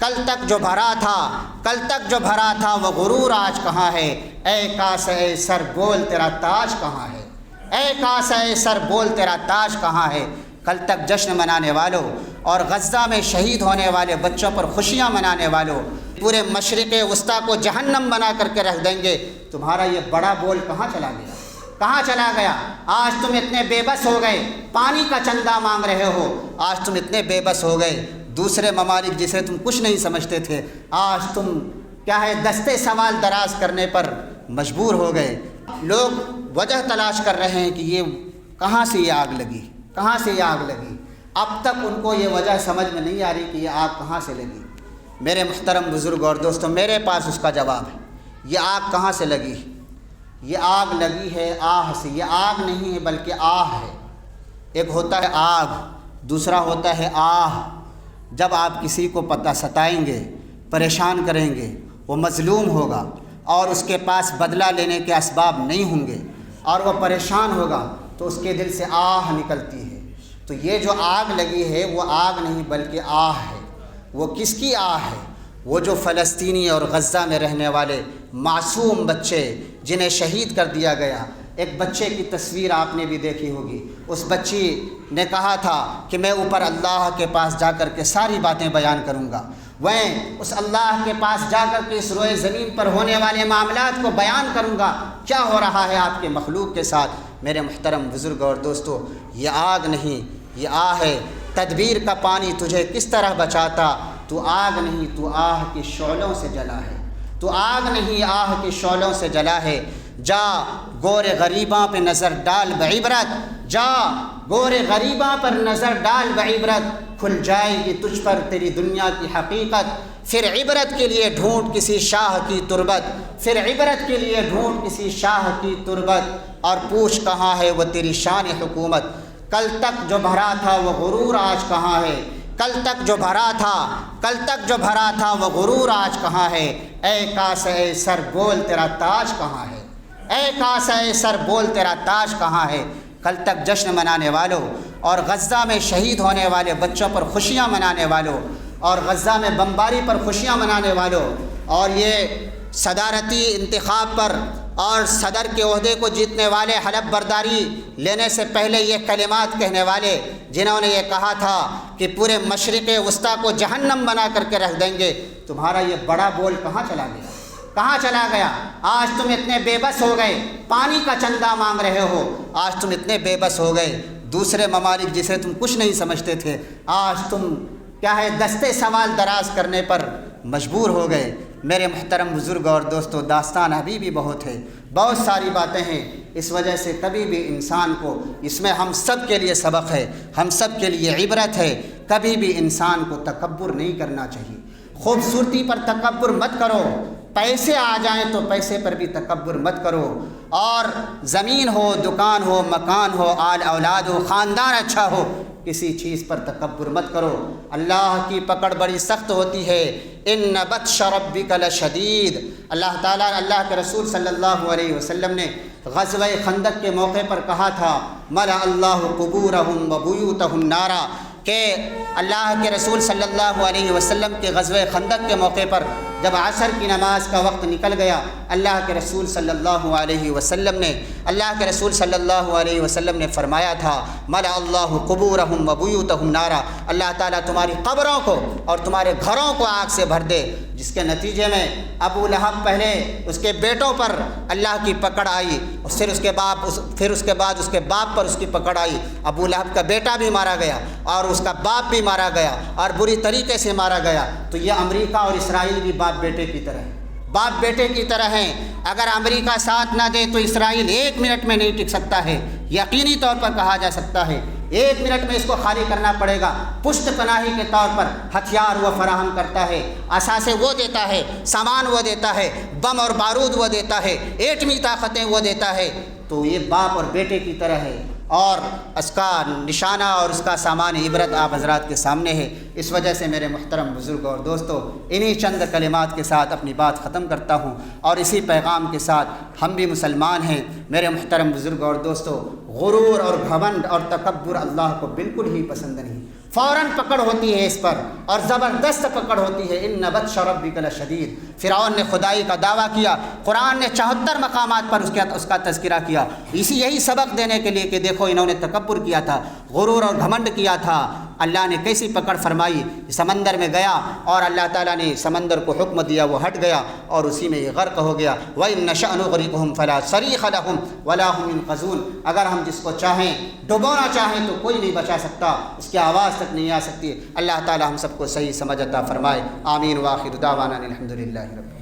کل تک جو بھرا تھا، کل تک جو بھرا تھا وہ غرور آج کہاں ہے، اے کاسے سر بول تیرا تاج کہاں ہے، اے کاسے سر بول تیرا تاج کہاں ہے۔ کل تک جشن منانے والوں اور غزہ میں شہید ہونے والے بچوں پر خوشیاں منانے والوں، پورے مشرق وسطیٰ کو جہنم بنا کر کے رکھ دیں گے، تمہارا یہ بڑا بول کہاں چلا گیا، کہاں چلا گیا؟ آج تم اتنے بے بس ہو گئے، پانی کا چندہ مانگ رہے ہو، آج تم اتنے بے بس ہو گئے، دوسرے ممالک جسے تم کچھ نہیں سمجھتے تھے آج تم کیا ہے دستے سوال دراز کرنے پر مجبور ہو گئے۔ لوگ وجہ تلاش کر رہے ہیں کہ یہ کہاں سے یہ آگ لگی، کہاں سے یہ آگ لگی، اب تک ان کو یہ وجہ سمجھ میں نہیں آ رہی کہ یہ آگ کہاں سے لگی۔ میرے محترم بزرگ اور دوستوں، میرے پاس اس کا جواب ہے۔ یہ آگ کہاں سے لگی؟ یہ آگ لگی ہے آہ سے۔ یہ آگ نہیں ہے بلکہ آہ ہے۔ ایک ہوتا ہے آگ، دوسرا ہوتا ہے آہ۔ جب آپ کسی کو ستائیں گے، پریشان کریں گے، وہ مظلوم ہوگا اور اس کے پاس بدلہ لینے کے اسباب نہیں ہوں گے اور وہ پریشان ہوگا تو اس کے دل سے آہ نکلتی ہے۔ تو یہ جو آگ لگی ہے وہ آگ نہیں بلکہ آہ ہے۔ وہ کس کی آہ ہے؟ وہ جو فلسطینی اور غزہ میں رہنے والے معصوم بچے جنہیں شہید کر دیا گیا۔ ایک بچے کی تصویر آپ نے بھی دیکھی ہوگی، اس بچی نے کہا تھا کہ میں اوپر اللہ کے پاس جا کر کے ساری باتیں بیان کروں گا، میں اس اللہ کے پاس جا کر کے اس روئے زمین پر ہونے والے معاملات کو بیان کروں گا، کیا ہو رہا ہے آپ کے مخلوق کے ساتھ۔ میرے محترم بزرگ اور دوستو، یہ آگ نہیں، یہ آہ ہے۔ تدبیر کا پانی تجھے کس طرح بچاتا، تو آگ نہیں تو آہ کے شعلوں سے جلا ہے، تو آگ نہیں آہ کے شعلوں سے جلا ہے۔ جا گور غریباں پہ نظر ڈال بعبرت، جا گور غریباں پر نظر ڈال بعبرت، کھل جائے گی تجھ پر تیری دنیا کی حقیقت۔ پھر عبرت کے لیے ڈھونڈ کسی شاہ کی تربت، پھر عبرت کے لیے ڈھونڈ کسی شاہ کی تربت، اور پوچھ کہاں ہے وہ تیری شان حکومت۔ کل تک جو بھرا تھا وہ غرور آج کہاں ہے، کل تک جو بھرا تھا، کل تک جو بھرا تھا وہ غرور آج کہاں ہے، اے کاسے سر بول تیرا تاج کہاں ہے، اے کاسے سر بول تیرا تاج کہاں ہے۔ کل تک جشن منانے والوں اور غزہ میں شہید ہونے والے بچوں پر خوشیاں منانے والوں اور غزہ میں بمباری پر خوشیاں منانے والوں اور یہ صدارتی انتخاب پر اور صدر کے عہدے کو جیتنے والے حلف برداری لینے سے پہلے یہ کلمات کہنے والے، جنہوں نے یہ کہا تھا کہ پورے مشرق وسطیٰ کو جہنم بنا کر کے رکھ دیں گے، تمہارا یہ بڑا بول کہاں چلا گیا، کہاں چلا گیا؟ آج تم اتنے بے بس ہو گئے، پانی کا چندہ مانگ رہے ہو، آج تم اتنے بے بس ہو گئے، دوسرے ممالک جسے تم کچھ نہیں سمجھتے تھے آج تم کیا ہے دستے سوال دراز کرنے پر مجبور ہو گئے۔ میرے محترم بزرگ اور دوستو، داستان ابھی بھی بہت ہے، بہت ساری باتیں ہیں، اس وجہ سے کبھی بھی انسان کو، اس میں ہم سب کے لیے سبق ہے، ہم سب کے لیے عبرت ہے، کبھی بھی انسان کو تکبر نہیں کرنا چاہیے۔ خوبصورتی پر تکبر مت کرو، پیسے آ جائیں تو پیسے پر بھی تکبر مت کرو، اور زمین ہو، دکان ہو، مکان ہو، آل اولاد ہو، خاندان اچھا ہو، کسی چیز پر تکبر مت کرو۔ اللہ کی پکڑ بڑی سخت ہوتی ہے، ان بطش ربک لشدید۔ اللہ تعالیٰ، اللہ کے رسول صلی اللہ علیہ وسلم نے غزوہ خندق کے موقع پر کہا تھا، ملأ اللہ قبورہم وبیوتہم نارا، کہ اللہ کے رسول صلی اللہ علیہ وسلم کے غزوہ خندق کے موقع پر جب عصر کی نماز کا وقت نکل گیا، اللہ کے رسول صلی اللہ علیہ وسلم نے فرمایا تھا، ملأ اللہ قبورہم وبیوتہم نارا، اللہ تعالیٰ تمہاری قبروں کو اور تمہارے گھروں کو آگ سے بھر دے، جس کے نتیجے میں ابو لہب پہلے اس کے بیٹوں پر اللہ کی پکڑ آئی، پھر اس کے بعد اس کے باپ پر اس کی پکڑ آئی، ابو لہب کا بیٹا بھی مارا گیا اور اس کا باپ بھی مارا گیا اور بری طریقے سے مارا گیا۔ تو یہ امریکہ اور اسرائیل بھی باپ بیٹے کی طرح ہے، باپ بیٹے کی طرح ہیں۔ اگر امریکہ ساتھ نہ دے تو اسرائیل 1 منٹ میں نہیں ٹک سکتا ہے، یقینی طور پر کہا جا سکتا ہے 1 منٹ میں اس کو خالی کرنا پڑے گا۔ پشت پناہی کے طور پر ہتھیار وہ فراہم کرتا ہے، اثاثے وہ دیتا ہے، سامان وہ دیتا ہے، بم اور بارود وہ دیتا ہے، ایٹمی طاقتیں وہ دیتا ہے۔ تو یہ باپ اور بیٹے کی طرح ہے، اور اس کا نشانہ اور اس کا سامان عبرت آپ حضرات کے سامنے ہے۔ اس وجہ سے میرے محترم بزرگ اور دوستو، انہی چند کلمات کے ساتھ اپنی بات ختم کرتا ہوں، اور اسی پیغام کے ساتھ ہم بھی مسلمان ہیں۔ میرے محترم بزرگ اور دوستو، غرور اور گھمنڈ اور تکبر اللہ کو بالکل ہی پسند نہیں۔ فوراً پکڑ ہوتی ہے اس پر اور زبردست پکڑ ہوتی ہے۔ ان بطش ربک لشدید۔ فرعون نے خدائی کا دعویٰ کیا، قرآن نے 74 مقامات پر اس کا تذکرہ کیا، یہی سبق دینے کے لیے کہ دیکھو انہوں نے تکبر کیا تھا، غرور اور گھمنڈ کیا تھا، اللہ نے کیسی پکڑ فرمائی، سمندر میں گیا اور اللہ تعالیٰ نے سمندر کو حکم دیا، وہ ہٹ گیا اور اسی میں یہ غرق ہو گیا۔ وَإِن نَّشَأْ نُغْرِقْهُمْ فَلَا صَرِيخَ لَهُمْ وَلَا هُمْ يُنقَذُونَ۔ اگر ہم جس کو چاہیں ڈبونا چاہیں تو کوئی نہیں بچا سکتا، اس کی آواز تک نہیں آ سکتی۔ اللہ تعالیٰ ہم سب کو صحیح سمجھ عطا فرمائے۔ آمین۔ وآخر دعوانا الحمد للہ رب۔